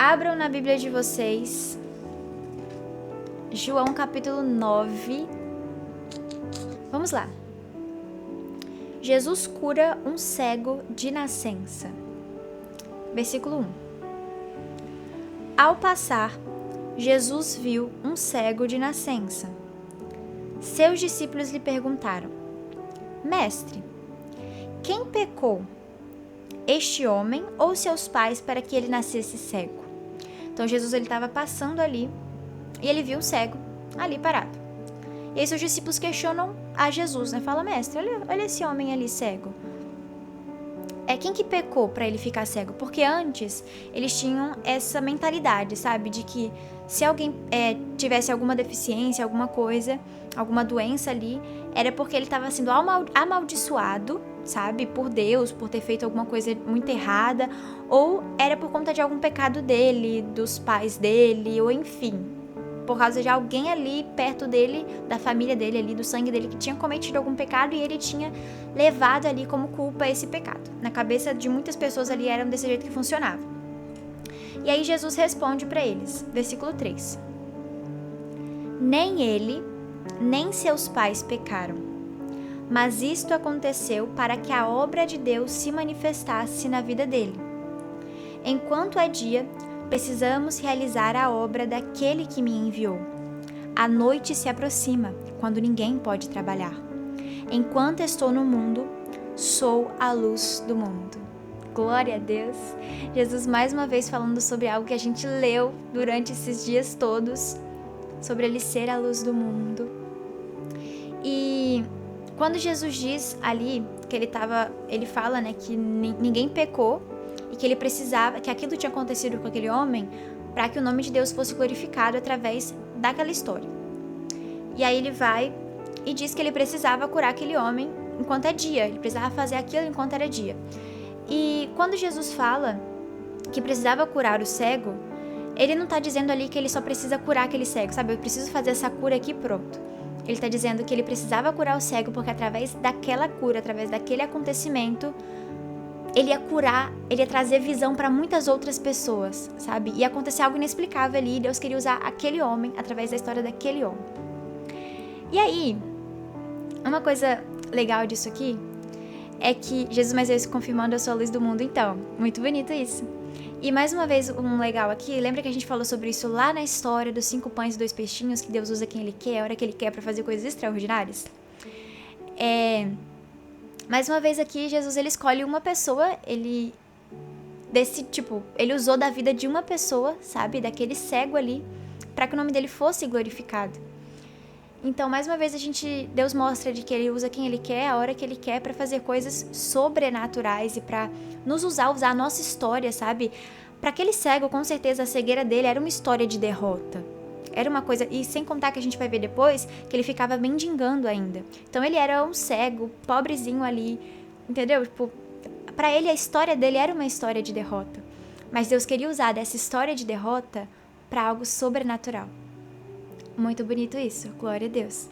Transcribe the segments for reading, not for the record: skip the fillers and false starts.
Abram na Bíblia de vocês, João capítulo 9. Vamos lá. Jesus cura um cego de nascença. Versículo 1. Ao passar, Jesus viu um cego de nascença. Seus discípulos lhe perguntaram: Mestre, quem pecou, este homem ou seus pais, para que ele nascesse cego? Então Jesus estava passando ali e ele viu um cego ali parado. E aí seus discípulos questionam a Jesus, né? Fala: Mestre, olha esse homem ali cego. Quem que pecou para ele ficar cego? Porque antes eles tinham essa mentalidade, sabe? De que se alguém tivesse alguma deficiência, alguma coisa, alguma doença ali, era porque ele estava sendo amaldiçoado, sabe? Por Deus, por ter feito alguma coisa muito errada, ou era por conta de algum pecado dele, dos pais dele, ou enfim, por causa de alguém ali perto dele, da família dele ali, do sangue dele, que tinha cometido algum pecado e ele tinha levado ali como culpa esse pecado. Na cabeça de muitas pessoas ali era desse jeito que funcionava. E aí Jesus responde para eles, versículo 3. Nem ele, nem seus pais pecaram, mas isto aconteceu para que a obra de Deus se manifestasse na vida dele. Enquanto é dia, precisamos realizar a obra daquele que me enviou. A noite se aproxima, quando ninguém pode trabalhar. Enquanto estou no mundo, sou a luz do mundo. Glória a Deus! Jesus mais uma vez falando sobre algo que a gente leu durante esses dias todos, sobre ele ser a luz do mundo. E quando Jesus diz ali que ele fala, né, que ninguém pecou, e que ele precisava, que aquilo tinha acontecido com aquele homem para que o nome de Deus fosse glorificado através daquela história. E aí ele vai e diz que ele precisava curar aquele homem enquanto é dia, ele precisava fazer aquilo enquanto era dia. E quando Jesus fala que precisava curar o cego, ele não está dizendo ali que ele só precisa curar aquele cego, sabe? Eu preciso fazer essa cura aqui, pronto. Ele está dizendo que ele precisava curar o cego porque através daquela cura, através daquele acontecimento, ele ia curar, ele ia trazer visão para muitas outras pessoas, sabe? Ia acontecer algo inexplicável ali, Deus queria usar aquele homem através da história daquele homem. E aí, uma coisa legal disso aqui é que Jesus mais vezes confirmando: eu sou a luz do mundo. Então, muito bonito isso. E mais uma vez, um legal aqui, lembra que a gente falou sobre isso lá na história dos 5 pães e 2 peixinhos, que Deus usa quem ele quer, a hora que ele quer, para fazer coisas extraordinárias? Mais uma vez aqui, Jesus ele escolhe uma pessoa, ele usou da vida de uma pessoa, sabe, daquele cego ali, para que o nome dele fosse glorificado. Então, mais uma vez, Deus mostra de que ele usa quem ele quer, a hora que ele quer, para fazer coisas sobrenaturais e para nos usar a nossa história, sabe? Para aquele cego, com certeza, a cegueira dele era uma história de derrota. Era uma coisa, e sem contar que a gente vai ver depois, que ele ficava mendigando ainda. Então ele era um cego, pobrezinho ali, entendeu? Tipo, pra ele a história dele era uma história de derrota. Mas Deus queria usar dessa história de derrota para algo sobrenatural. Muito bonito isso, glória a Deus.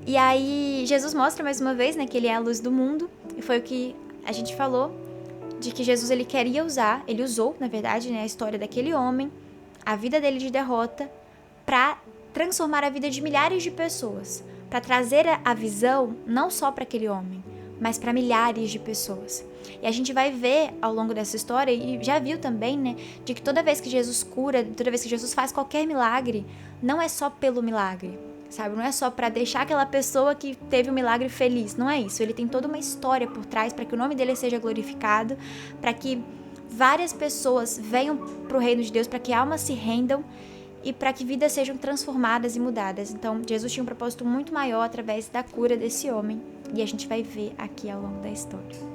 E aí Jesus mostra mais uma vez, né, que ele é a luz do mundo. E foi o que a gente falou, de que Jesus ele queria usar, ele usou, na verdade, né, a história daquele homem, a vida dele de derrota, para transformar a vida de milhares de pessoas, para trazer a visão não só para aquele homem, mas para milhares de pessoas. E a gente vai ver ao longo dessa história, e já viu também, né, de que toda vez que Jesus cura, toda vez que Jesus faz qualquer milagre, não é só pelo milagre, sabe? Não é só para deixar aquela pessoa que teve o milagre feliz, não é isso. Ele tem toda uma história por trás para que o nome dele seja glorificado, para que várias pessoas venham para o reino de Deus, para que almas se rendam e para que vidas sejam transformadas e mudadas. Então, Jesus tinha um propósito muito maior através da cura desse homem, e a gente vai ver aqui ao longo da história.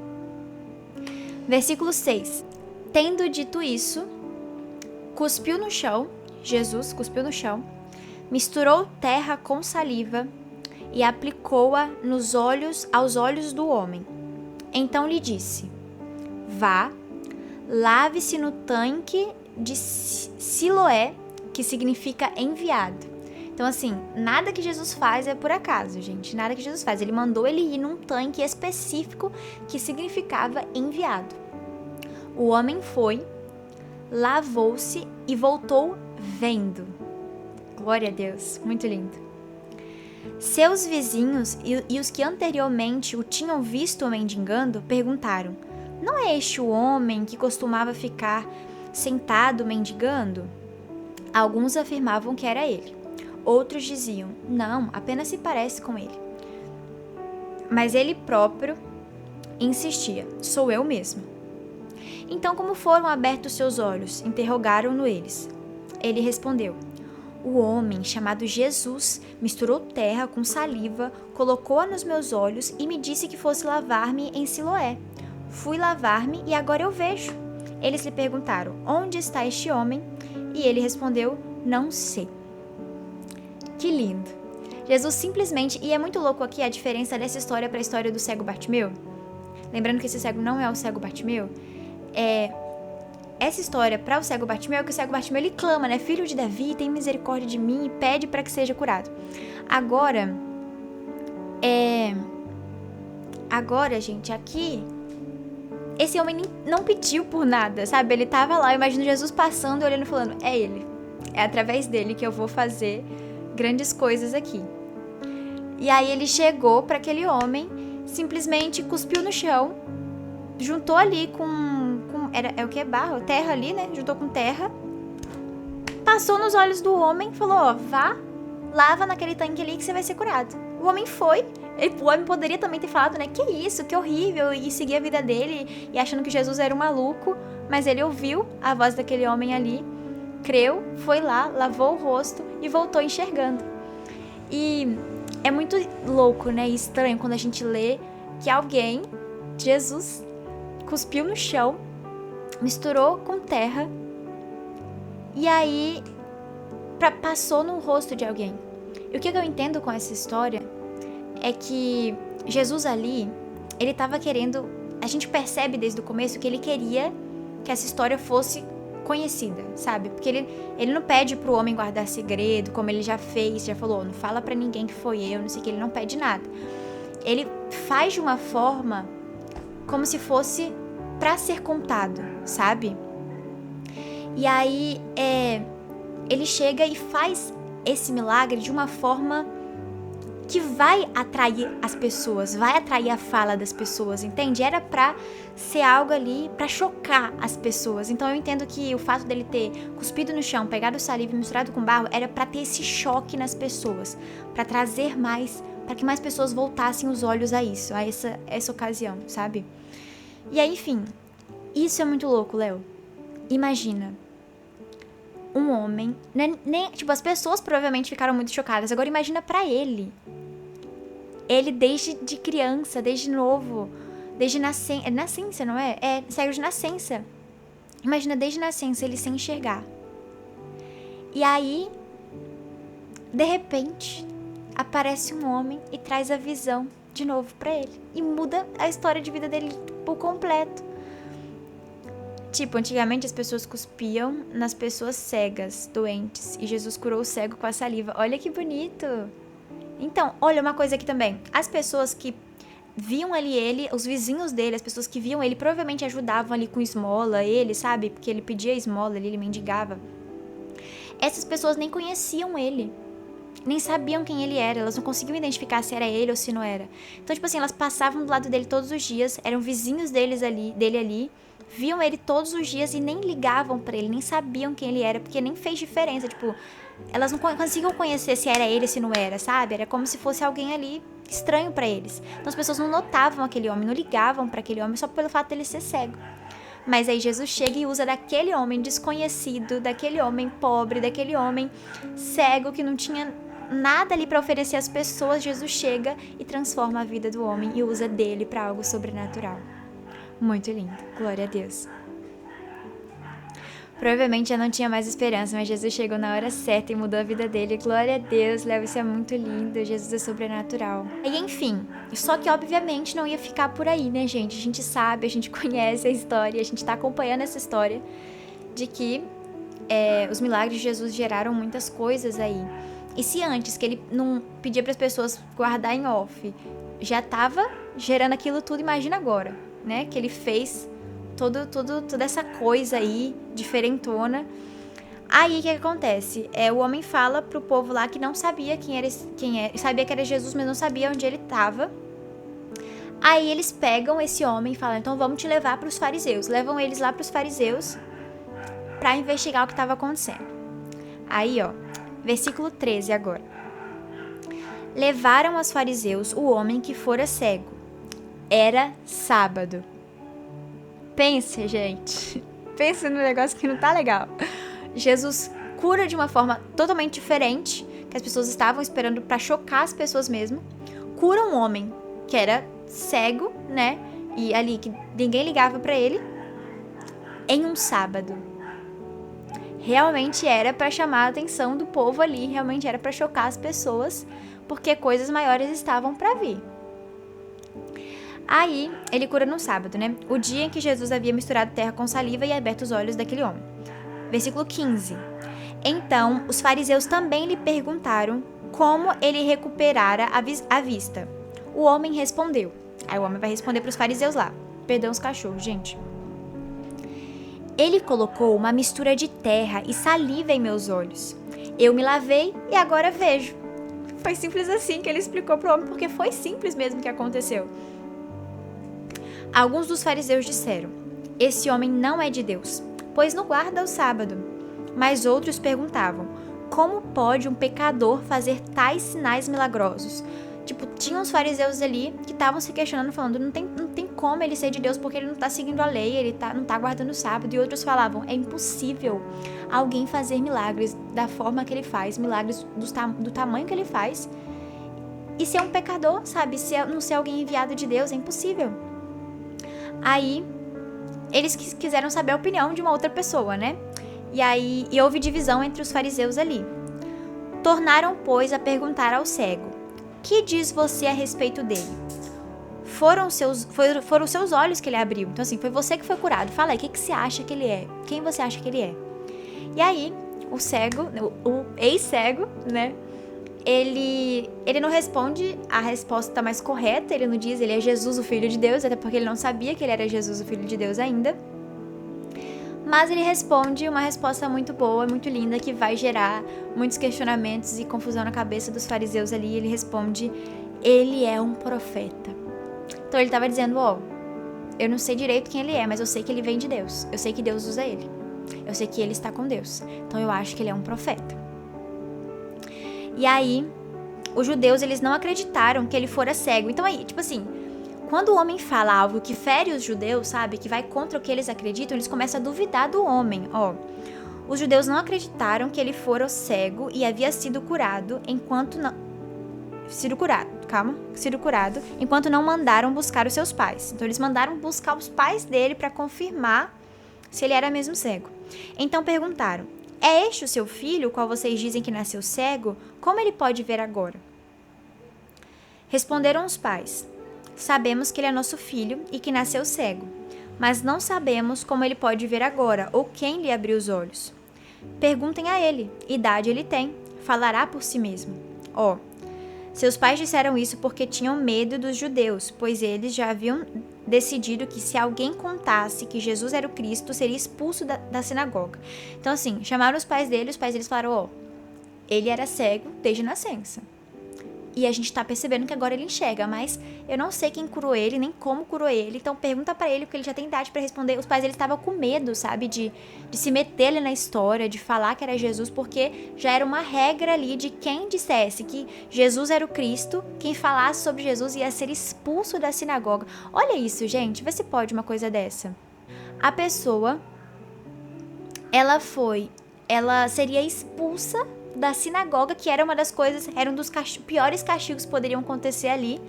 Versículo 6. Tendo dito isso, cuspiu no chão, Jesus cuspiu no chão, misturou terra com saliva e aplicou-a aos olhos do homem. Então lhe disse: vá, lave-se no tanque de Siloé, que significa enviado. Então, assim, nada que Jesus faz é por acaso, gente. Nada que Jesus faz. Ele mandou ele ir num tanque específico que significava enviado. O homem foi, lavou-se e voltou vendo. Glória a Deus, muito lindo. Seus vizinhos e os que anteriormente o tinham visto mendigando perguntaram: não é este o homem que costumava ficar sentado mendigando? Alguns afirmavam que era ele. Outros diziam: não, apenas se parece com ele. Mas ele próprio insistia: sou eu mesmo. Então, como foram abertos seus olhos? Interrogaram-no eles. Ele respondeu: o homem chamado Jesus misturou terra com saliva, colocou-a nos meus olhos e me disse que fosse lavar-me em Siloé. Fui lavar-me e agora eu vejo. Eles lhe perguntaram: onde está este homem? E ele respondeu: não sei. Que lindo. Jesus simplesmente, e é muito louco aqui a diferença dessa história para a história do cego Bartimeu. Lembrando que esse cego não é o cego Bartimeu. Essa história para o cego Bartimeu é que o cego Bartimeu ele clama, né? Filho de Davi, tem misericórdia de mim, e pede para que seja curado. Agora, gente, aqui esse homem não pediu por nada, sabe? Ele tava lá, eu imagino Jesus passando, olhando e falando: é ele. É através dele que eu vou fazer grandes coisas aqui. E aí ele chegou para aquele homem, simplesmente cuspiu no chão, juntou ali é o que? Barro? Terra ali, né? Juntou com terra, passou nos olhos do homem, falou: ó, vá, lava naquele tanque ali que você vai ser curado. O homem foi. O homem poderia também ter falado, né? Que isso, que horrível, e seguir a vida dele, e achando que Jesus era um maluco, mas ele ouviu a voz daquele homem ali, creu, foi lá, lavou o rosto e voltou enxergando. E é muito louco, né? E estranho quando a gente lê que alguém, Jesus, cuspiu no chão, misturou com terra e aí passou no rosto de alguém. E o que eu entendo com essa história é que Jesus ali, ele estava querendo, a gente percebe desde o começo que ele queria que essa história fosse conhecida, sabe? Porque ele não pede pro homem guardar segredo, como ele já fez, já falou: não fala pra ninguém que foi eu, não sei o que, ele não pede nada. Ele faz de uma forma como se fosse pra ser contado, sabe? E aí, ele chega e faz esse milagre de uma forma que vai atrair as pessoas, vai atrair a fala das pessoas, entende? Era pra ser algo ali pra chocar as pessoas. Então eu entendo que o fato dele ter cuspido no chão, pegado saliva e misturado com barro, era pra ter esse choque nas pessoas, pra trazer mais, pra que mais pessoas voltassem os olhos a isso, a essa ocasião, sabe? E aí, enfim, isso é muito louco, Léo. Imagina um homem, tipo, as pessoas provavelmente ficaram muito chocadas. Agora imagina pra ele. Ele desde de criança, desde novo, desde nascença, não é? É cego de nascença. Imagina desde nascença ele sem enxergar. E aí, de repente, aparece um homem e traz a visão de novo pra ele. E muda a história de vida dele por completo. Tipo, antigamente as pessoas cuspiam nas pessoas cegas, doentes, e Jesus curou o cego com a saliva. Olha que bonito! Então, olha uma coisa aqui também. As pessoas que viam ali ele, os vizinhos dele, as pessoas que viam ele, provavelmente ajudavam ali com esmola, ele, sabe? Porque ele pedia esmola ali, ele mendigava. Essas pessoas nem conheciam ele. Nem sabiam quem ele era, elas não conseguiam identificar se era ele ou se não era. Então, tipo assim, elas passavam do lado dele todos os dias, eram vizinhos dele ali, viam ele todos os dias e nem ligavam pra ele, nem sabiam quem ele era, porque nem fez diferença, tipo, elas não conseguiam conhecer se era ele ou se não era, sabe? Era como se fosse alguém ali estranho pra eles. Então as pessoas não notavam aquele homem, não ligavam pra aquele homem só pelo fato dele ser cego. Mas aí Jesus chega e usa daquele homem desconhecido, daquele homem pobre, daquele homem cego que não tinha nada ali pra oferecer às pessoas. Jesus chega e transforma a vida do homem e usa dele pra algo sobrenatural. Muito lindo, glória a Deus. Provavelmente já não tinha mais esperança, mas Jesus chegou na hora certa e mudou a vida dele. Glória a Deus, Léo, isso é muito lindo. Jesus é sobrenatural. E enfim, só que obviamente não ia ficar por aí, né, gente? A gente sabe, a gente conhece a história, a gente tá acompanhando essa história de que os milagres de Jesus geraram muitas coisas aí. E se antes que ele não pedia para as pessoas guardar em off, já tava gerando aquilo tudo, imagina agora, né? Que ele fez toda essa coisa aí, diferentona. Aí, o que acontece? O homem fala pro povo lá que não sabia quem era, sabia que era Jesus, mas não sabia onde ele estava. Aí eles pegam esse homem e falam, então vamos te levar para os fariseus. Levam eles lá para os fariseus para investigar o que estava acontecendo. Aí, ó, versículo 13 agora. Levaram aos fariseus o homem que fora cego. Era sábado. Pense, gente. Pense no negócio que não tá legal. Jesus cura de uma forma totalmente diferente, que as pessoas estavam esperando para chocar as pessoas mesmo. Cura um homem que era cego, né? E ali que ninguém ligava para ele, em um sábado. Realmente era para chamar a atenção do povo ali, realmente era para chocar as pessoas, porque coisas maiores estavam para vir. Aí, ele cura no sábado, né? O dia em que Jesus havia misturado terra com saliva e aberto os olhos daquele homem. Versículo 15. Então, os fariseus também lhe perguntaram como ele recuperara a vista. O homem respondeu. Aí o homem vai responder para os fariseus lá. Perdão os cachorros, gente. Ele colocou uma mistura de terra e saliva em meus olhos. Eu me lavei e agora vejo. Foi simples assim que ele explicou para o homem, porque foi simples mesmo que aconteceu. Alguns dos fariseus disseram, esse homem não é de Deus, pois não guarda o sábado. Mas outros perguntavam, como pode um pecador fazer tais sinais milagrosos? Tipo, tinha uns fariseus ali que estavam se questionando, falando, não tem como ele ser de Deus, porque ele não tá seguindo a lei, ele não tá guardando o sábado. E outros falavam, é impossível alguém fazer milagres da forma que ele faz, milagres do tamanho que ele faz, e ser um pecador, sabe? Não ser alguém enviado de Deus, é impossível. Aí, eles quiseram saber a opinião de uma outra pessoa, né? E houve divisão entre os fariseus ali. Tornaram, pois, a perguntar ao cego, que diz você a respeito dele? Foram os seus olhos que ele abriu. Então, assim, foi você que foi curado. Fala aí, o que você acha que ele é? Quem você acha que ele é? E aí, o cego, o ex-cego, né? Ele não responde a resposta mais correta. Ele não diz, ele é Jesus, o Filho de Deus. Até porque ele não sabia que ele era Jesus, o Filho de Deus ainda. Mas ele responde uma resposta muito boa, muito linda, que vai gerar muitos questionamentos e confusão na cabeça dos fariseus ali. Ele responde, ele é um profeta. Então ele estava dizendo, eu não sei direito quem ele é, mas eu sei que ele vem de Deus. Eu sei que Deus usa ele. Eu sei que ele está com Deus. Então eu acho que ele é um profeta. E aí, os judeus, eles não acreditaram que ele fora cego. Então aí, tipo assim, quando o homem fala algo que fere os judeus, sabe, que vai contra o que eles acreditam, eles começam a duvidar do homem, Os judeus não acreditaram que ele fora cego e havia sido curado enquanto não mandaram buscar os seus pais. Então eles mandaram buscar os pais dele para confirmar se ele era mesmo cego. Então perguntaram, é este o seu filho, o qual vocês dizem que nasceu cego? Como ele pode ver agora? Responderam os pais, sabemos que ele é nosso filho e que nasceu cego, mas não sabemos como ele pode ver agora ou quem lhe abriu os olhos. Perguntem a ele, idade ele tem, falará por si mesmo. Seus pais disseram isso porque tinham medo dos judeus, pois eles já haviam decidido que se alguém contasse que Jesus era o Cristo, seria expulso da sinagoga. Então assim, chamaram os pais deles falaram, ele era cego desde a nascença. E a gente tá percebendo que agora ele enxerga, mas eu não sei quem curou ele, nem como curou ele. Então pergunta pra ele, porque ele já tem idade pra responder. Os pais dele estavam com medo, sabe, de se meter ali na história, de falar que era Jesus, porque já era uma regra ali de quem dissesse que Jesus era o Cristo, quem falasse sobre Jesus ia ser expulso da sinagoga. Olha isso, gente, vê se pode uma coisa dessa. A pessoa, ela seria expulsa da sinagoga, que era uma das coisas, era um dos piores castigos que poderiam acontecer ali,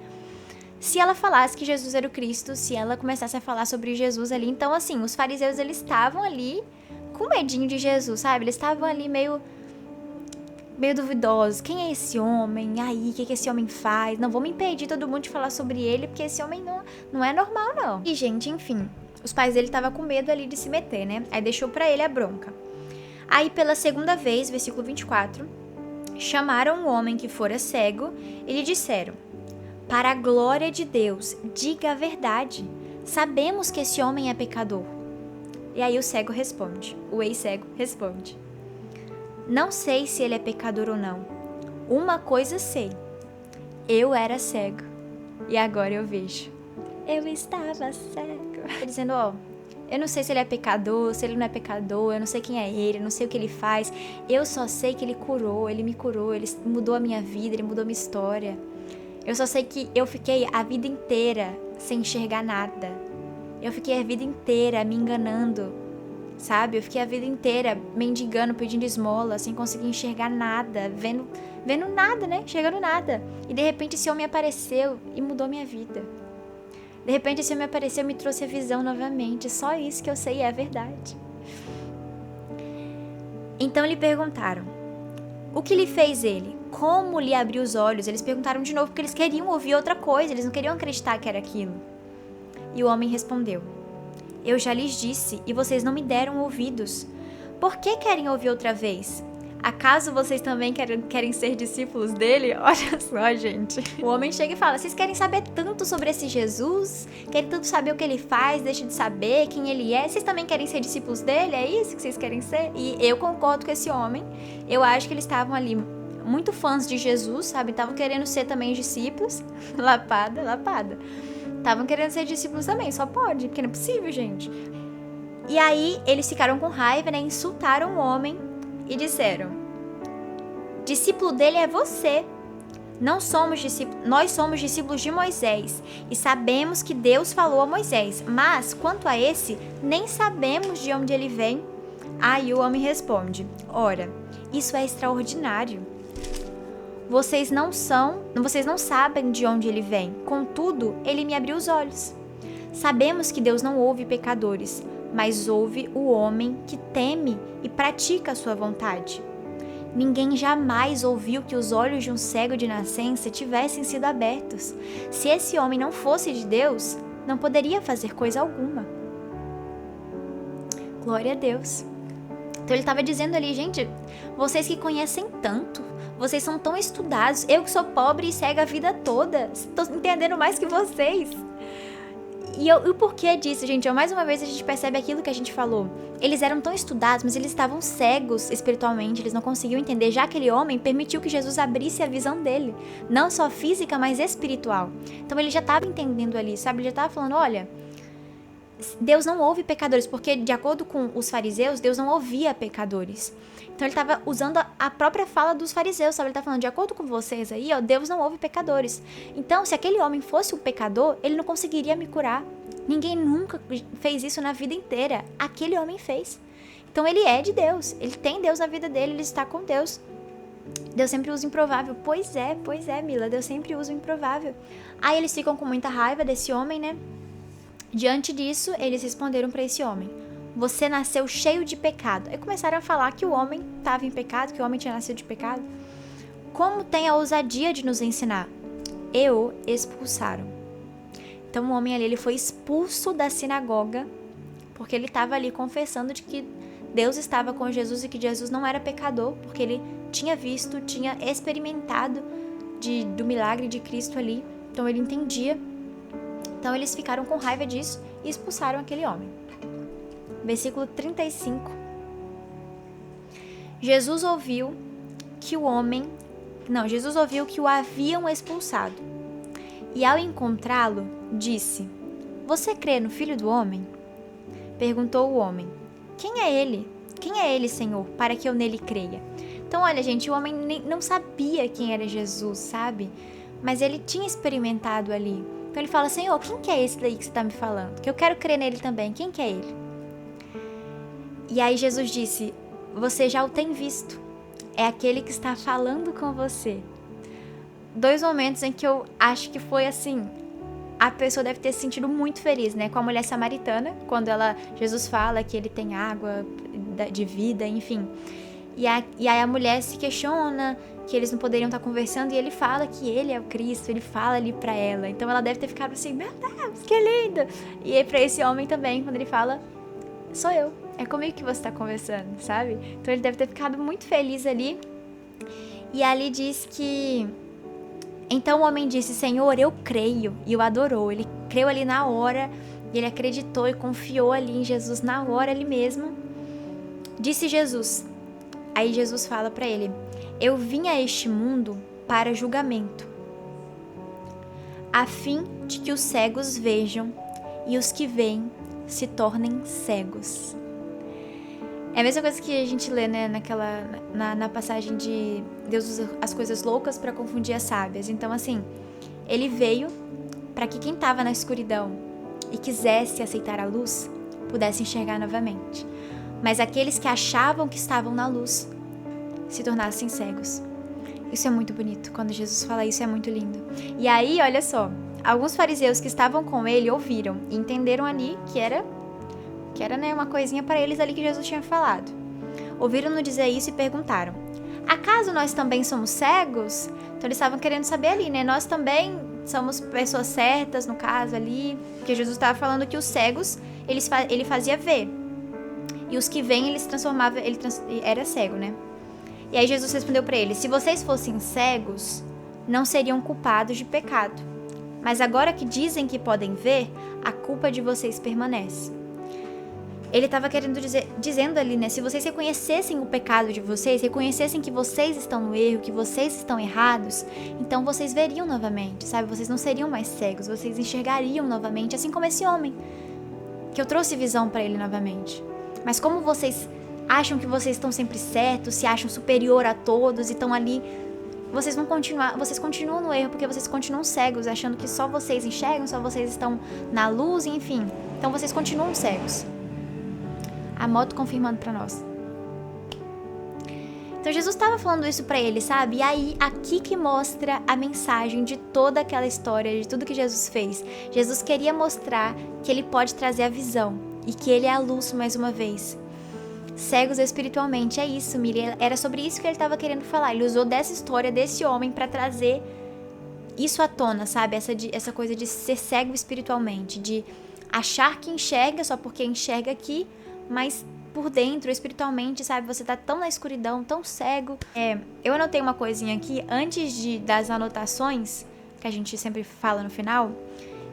se ela falasse que Jesus era o Cristo, se ela começasse a falar sobre Jesus ali. Então, assim, os fariseus, eles estavam ali com medinho de Jesus, sabe? Eles estavam ali meio duvidosos. Quem é esse homem? Aí, o que esse homem faz? Não, vamos impedir todo mundo de falar sobre ele, porque esse homem não é normal, não. E, gente, enfim, os pais dele estavam com medo ali de se meter, né? Aí deixou pra ele a bronca. Aí, pela segunda vez, versículo 24, chamaram o homem que fora cego e lhe disseram, para a glória de Deus, diga a verdade. Sabemos que esse homem é pecador. E aí o ex-cego responde: não sei se ele é pecador ou não. Uma coisa sei, eu era cego e agora eu vejo. Eu estava cego. Dizendo, eu não sei se ele é pecador, se ele não é pecador, eu não sei quem é ele, eu não sei o que ele faz. Eu só sei que ele me curou, ele mudou a minha vida, ele mudou a minha história. Eu só sei que eu fiquei a vida inteira sem enxergar nada. Eu fiquei a vida inteira me enganando, sabe? Eu fiquei a vida inteira mendigando, pedindo esmola, sem conseguir enxergar nada, vendo nada, né? Enxergando nada. E de repente esse homem apareceu e mudou minha vida. De repente esse homem apareceu e me trouxe a visão novamente. Só isso que eu sei é a verdade. Então lhe perguntaram: o que lhe fez ele? Como lhe abriu os olhos? Eles perguntaram de novo porque eles queriam ouvir outra coisa, eles não queriam acreditar que era aquilo. E o homem respondeu: eu já lhes disse e vocês não me deram ouvidos. Por que querem ouvir outra vez? Acaso vocês também querem ser discípulos dele? Olha só, gente. O homem chega e fala: vocês querem saber tanto sobre esse Jesus? Querem tanto saber o que ele faz, deixa de saber quem ele é? Vocês também querem ser discípulos dele? É isso que vocês querem ser? E eu concordo com esse homem. Eu acho que eles estavam ali muito fãs de Jesus, sabe? Estavam querendo ser também discípulos. Lapada. Estavam querendo ser discípulos também, só pode, porque não é possível, gente. E aí eles ficaram com raiva, né? Insultaram o homem e disseram: discípulo dele é você. Nós somos discípulos de Moisés e sabemos que Deus falou a Moisés, mas quanto a esse, nem sabemos de onde ele vem. Aí o homem responde: ora, isso é extraordinário. Vocês não sabem de onde ele vem, contudo, ele me abriu os olhos. Sabemos que Deus não ouve pecadores, mas ouve o homem que teme e pratica a sua vontade. Ninguém jamais ouviu que os olhos de um cego de nascença tivessem sido abertos. Se esse homem não fosse de Deus, não poderia fazer coisa alguma. Glória a Deus. Então ele estava dizendo ali: gente, vocês que conhecem tanto, vocês são tão estudados, eu que sou pobre e cega a vida toda, estou entendendo mais que vocês. E o porquê disso, gente? Mais uma vez a gente percebe aquilo que a gente falou. Eles eram tão estudados, mas eles estavam cegos espiritualmente, eles não conseguiam entender. Já aquele homem permitiu que Jesus abrisse a visão dele, não só física, mas espiritual. Então ele já estava entendendo ali, sabe? Ele já estava falando: olha, Deus não ouve pecadores, porque de acordo com os fariseus, Deus não ouvia pecadores. Então ele estava usando a própria fala dos fariseus, sabe? Ele estava falando: de acordo com vocês aí, Deus não ouve pecadores. Então, se aquele homem fosse um pecador, ele não conseguiria me curar. Ninguém nunca fez isso na vida inteira. Aquele homem fez. Então ele é de Deus, ele tem Deus na vida dele, ele está com Deus. Deus sempre usa o improvável. Pois é, Mila, Deus sempre usa o improvável. Aí eles ficam com muita raiva desse homem, né? Diante disso, eles responderam para esse homem: você nasceu cheio de pecado. Aí começaram a falar que o homem estava em pecado, que o homem tinha nascido de pecado. Como tem a ousadia de nos ensinar? E o expulsaram. Então o homem ali, ele foi expulso da sinagoga, porque ele estava ali confessando de que Deus estava com Jesus e que Jesus não era pecador, porque ele tinha visto, tinha experimentado do milagre de Cristo ali. Então ele entendia. Então eles ficaram com raiva disso e expulsaram aquele homem. Versículo 35. Jesus ouviu que o haviam expulsado. E ao encontrá-lo, disse: você crê no Filho do Homem? Perguntou o homem: quem é ele? Quem é ele, Senhor, para que eu nele creia? Então, olha, gente, o homem não sabia quem era Jesus, sabe? Mas ele tinha experimentado ali. Então ele fala: Senhor, quem que é esse daí que você está me falando? Que eu quero crer nele também. Quem que é ele? E aí Jesus disse: você já o tem visto. É aquele que está falando com você. 2 momentos em que eu acho que foi assim, a pessoa deve ter se sentido muito feliz, né? Com a mulher samaritana, quando Jesus fala que ele tem água de vida, enfim. E aí a mulher se questiona que eles não poderiam estar conversando, e ele fala que ele é o Cristo, ele fala ali pra ela. Então ela deve ter ficado assim: meu Deus, que lindo! E aí pra esse homem também, quando ele fala: sou eu, é comigo que você tá conversando, sabe? Então ele deve ter ficado muito feliz ali. E ali diz que... Então o homem disse: Senhor, eu creio. E o adorou. Ele creu ali na hora, E ele acreditou e confiou ali em Jesus na hora ali mesmo. Disse Jesus. Aí Jesus fala para ele: eu vim a este mundo para julgamento, a fim de que os cegos vejam e os que veem se tornem cegos. É a mesma coisa que a gente lê, né, na passagem de Deus usa as coisas loucas para confundir as sábias. Então, assim, ele veio para que quem estava na escuridão e quisesse aceitar a luz pudesse enxergar novamente. Mas aqueles que achavam que estavam na luz se tornassem cegos. Isso é muito bonito. Quando Jesus fala isso, é muito lindo. E aí, olha só, alguns fariseus que estavam com ele ouviram e entenderam ali que era né, uma coisinha para eles ali que Jesus tinha falado. Ouviram-no dizer isso e perguntaram: acaso nós também somos cegos? Então eles estavam querendo saber ali, né? Nós também somos pessoas certas, no caso ali, porque Jesus estava falando que os cegos ele fazia ver, e os que veem eles transformava, era cego, né? E aí Jesus respondeu para eles: se vocês fossem cegos, não seriam culpados de pecado, mas agora que dizem que podem ver, a culpa de vocês permanece. Ele estava dizendo ali, né? Se vocês reconhecessem o pecado de vocês, reconhecessem que vocês estão no erro, que vocês estão errados, então vocês veriam novamente, sabe? Vocês não seriam mais cegos, vocês enxergariam novamente, assim como esse homem, que eu trouxe visão para ele novamente. Mas como vocês acham que vocês estão sempre certos, se acham superior a todos e estão ali, vocês continuam no erro, porque vocês continuam cegos, achando que só vocês enxergam, só vocês estão na luz, enfim. Então vocês continuam cegos. A moto confirmando pra nós. Então Jesus estava falando isso pra ele, sabe? E aí, aqui que mostra a mensagem de toda aquela história, de tudo que Jesus fez. Jesus queria mostrar que ele pode trazer a visão e que ele é a luz mais uma vez. Cegos espiritualmente, é isso, Miriam. Era sobre isso que ele estava querendo falar. Ele usou dessa história, desse homem, pra trazer isso à tona, sabe? Essa coisa de ser cego espiritualmente, de achar que enxerga só porque enxerga aqui, mas por dentro, espiritualmente, sabe? Você tá tão na escuridão, tão cego. Eu anotei uma coisinha aqui, antes das anotações, que a gente sempre fala no final,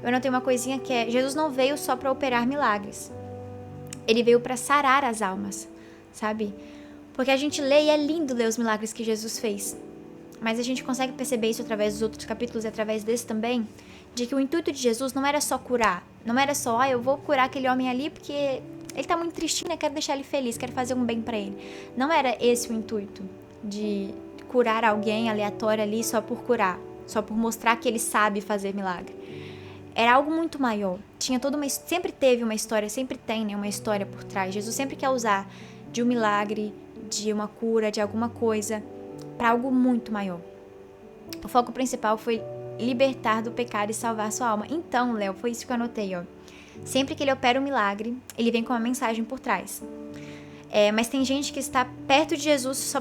eu anotei uma coisinha que é: Jesus não veio só para operar milagres. Ele veio para sarar as almas, sabe? Porque a gente lê e é lindo ler os milagres que Jesus fez. Mas a gente consegue perceber isso através dos outros capítulos e através desse também, de que o intuito de Jesus não era só curar. Não era só, eu vou curar aquele homem ali porque ele tá muito tristinho, né? Quero deixar ele feliz, quero fazer um bem pra ele. Não era esse o intuito de curar alguém aleatório ali só por curar, só por mostrar que ele sabe fazer milagre. Era algo muito maior. Sempre teve uma história, sempre tem, né, uma história por trás. Jesus sempre quer usar de um milagre, de uma cura, de alguma coisa, para algo muito maior. O foco principal foi libertar do pecado e salvar sua alma. Então, Léo, foi isso que eu anotei, ó. Sempre que ele opera um milagre, ele vem com uma mensagem por trás. Mas tem gente que está perto de Jesus só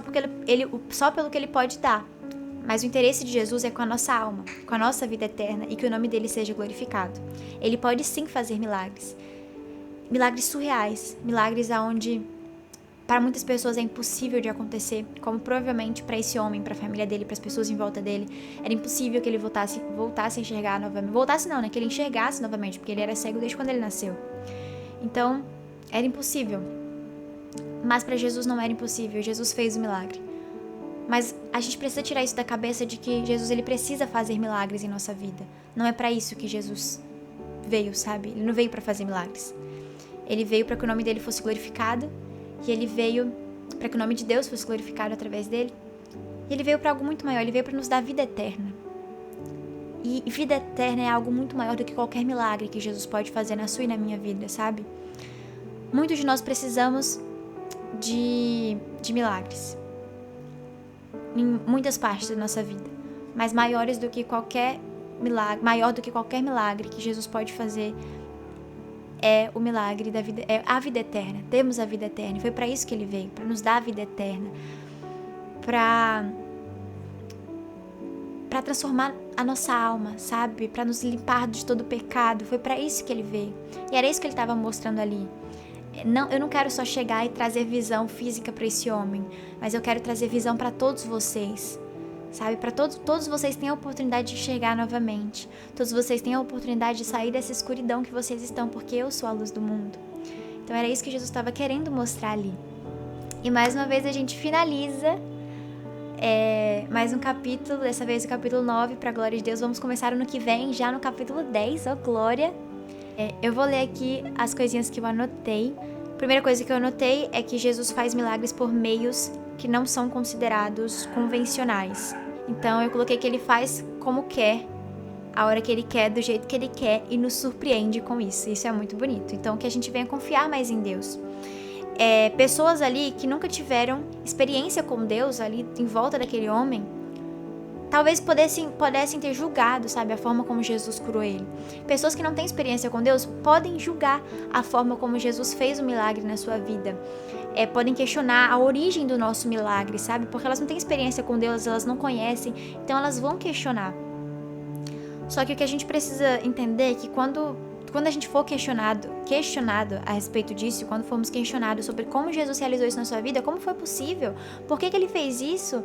pelo que ele pode dar. Mas o interesse de Jesus é com a nossa alma, com a nossa vida eterna e que o nome dele seja glorificado. Ele pode sim fazer milagres. Milagres surreais, milagres onde para muitas pessoas é impossível de acontecer, como provavelmente para esse homem, para a família dele, para as pessoas em volta dele, era impossível que ele voltasse a enxergar novamente. Voltasse não, né? Que ele enxergasse novamente, porque ele era cego desde quando ele nasceu. Então, era impossível. Mas para Jesus não era impossível, Jesus fez o milagre. Mas a gente precisa tirar isso da cabeça de que Jesus ele precisa fazer milagres em nossa vida. Não é para isso que Jesus veio, sabe? Ele não veio para fazer milagres. Ele veio para que o nome dele fosse glorificado. E ele veio para que o nome de Deus fosse glorificado através dele. E ele veio para algo muito maior, ele veio para nos dar vida eterna. E vida eterna é algo muito maior do que qualquer milagre que Jesus pode fazer na sua e na minha vida, sabe? Muitos de nós precisamos de milagres. Em muitas partes da nossa vida. Mas maior do que qualquer milagre que Jesus pode fazer é o milagre da vida, é a vida eterna. Temos a vida eterna. Foi para isso que ele veio, para nos dar a vida eterna, para transformar a nossa alma, sabe? Para nos limpar de todo o pecado. Foi para isso que ele veio. E era isso que ele estava mostrando ali. Eu não quero só chegar e trazer visão física para esse homem, mas eu quero trazer visão para todos vocês, sabe? Para todos vocês têm a oportunidade de enxergar novamente. Todos vocês têm a oportunidade de sair dessa escuridão que vocês estão, porque eu sou a luz do mundo. Então era isso que Jesus estava querendo mostrar ali. E mais uma vez a gente finaliza mais um capítulo, dessa vez o capítulo 9, para a glória de Deus. Vamos começar ano que vem, já no capítulo 10, ó glória. Eu vou ler aqui as coisinhas que eu anotei. A primeira coisa que eu anotei é que Jesus faz milagres por meios que não são considerados convencionais. Então eu coloquei que ele faz como quer, a hora que ele quer, do jeito que ele quer, e nos surpreende com isso. Isso é muito bonito. Então que a gente venha confiar mais em Deus. Pessoas ali que nunca tiveram experiência com Deus ali em volta daquele homem, talvez pudessem ter julgado, sabe, a forma como Jesus curou ele. Pessoas que não têm experiência com Deus podem julgar a forma como Jesus fez o milagre na sua vida. Podem questionar a origem do nosso milagre, sabe? Porque elas não têm experiência com Deus, elas não conhecem, então elas vão questionar. Só que o que a gente precisa entender é que quando a gente for questionado a respeito disso, quando formos questionados sobre como Jesus realizou isso na sua vida, como foi possível, por que ele fez isso,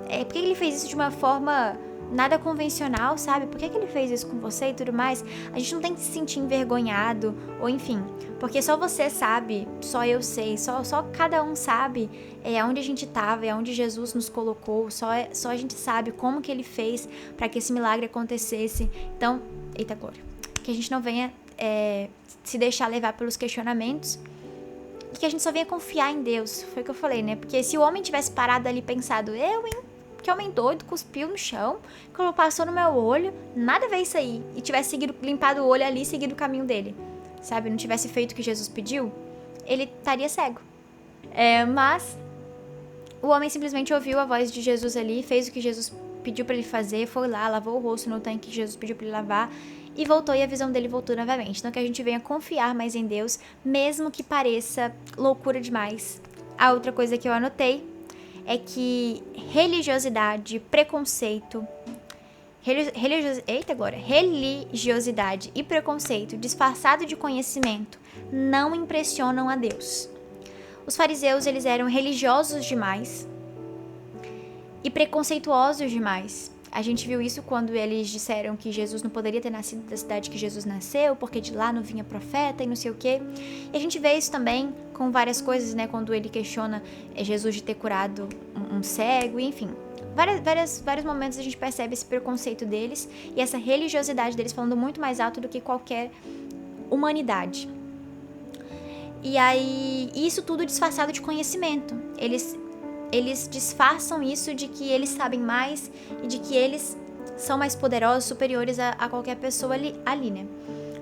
por que ele fez isso de uma forma nada convencional, sabe? Por que ele fez isso com você e tudo mais? A gente não tem que se sentir envergonhado, ou enfim, porque só você sabe, só eu sei, só cada um sabe aonde a gente estava, aonde Jesus nos colocou, só a gente sabe como que ele fez para que esse milagre acontecesse. Então, eita glória, que a gente não venha se deixar levar pelos questionamentos e que a gente só venha confiar em Deus. Foi o que eu falei, né? Porque se o homem tivesse parado ali e pensado, que homem doido, cuspiu no chão, passou no meu olho, nada veio isso aí, e tivesse limpado o olho ali e seguido o caminho dele, sabe? Não tivesse feito o que Jesus pediu, ele estaria cego. Mas o homem simplesmente ouviu a voz de Jesus ali, fez o que Jesus pediu para ele fazer, foi lá, lavou o rosto no tanque que Jesus pediu para ele lavar, e voltou, e a visão dele voltou novamente. Então que a gente venha confiar mais em Deus, mesmo que pareça loucura demais. A outra coisa que eu anotei é que religiosidade, preconceito, religiosidade e preconceito disfarçado de conhecimento não impressionam a Deus. Os fariseus, eles eram religiosos demais e preconceituosos demais. A gente viu isso quando eles disseram que Jesus não poderia ter nascido da cidade que Jesus nasceu, porque de lá não vinha profeta e não sei o quê. E a gente vê isso também com várias coisas, né? Quando ele questiona Jesus de ter curado um cego, enfim. Vários momentos a gente percebe esse preconceito deles e essa religiosidade deles falando muito mais alto do que qualquer humanidade. E aí, isso tudo disfarçado de conhecimento. Eles disfarçam isso de que eles sabem mais e de que eles são mais poderosos, superiores a qualquer pessoa ali, né?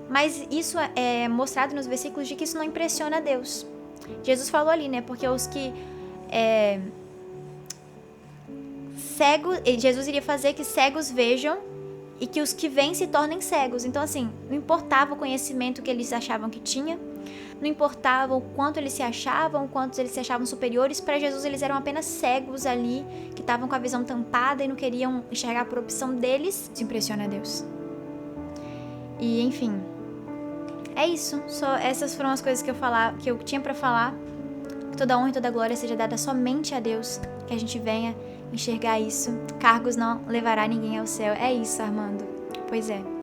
Mas isso é mostrado nos versículos de que isso não impressiona a Deus. Jesus falou ali, né? Porque os que cegos, Jesus iria fazer que cegos vejam e que os que veem se tornem cegos. Então, assim, não importava o conhecimento que eles achavam que tinha, não importava o quanto eles se achavam, o quanto eles se achavam superiores. Para Jesus, eles eram apenas cegos ali, que estavam com a visão tampada e não queriam enxergar por opção deles. Isso impressiona a Deus. E, enfim, é isso. Só essas foram as coisas que eu tinha para falar. Que toda honra e toda glória seja dada somente a Deus. Que a gente venha enxergar isso. Cargos não levará ninguém ao céu. É isso, Armando. Pois é.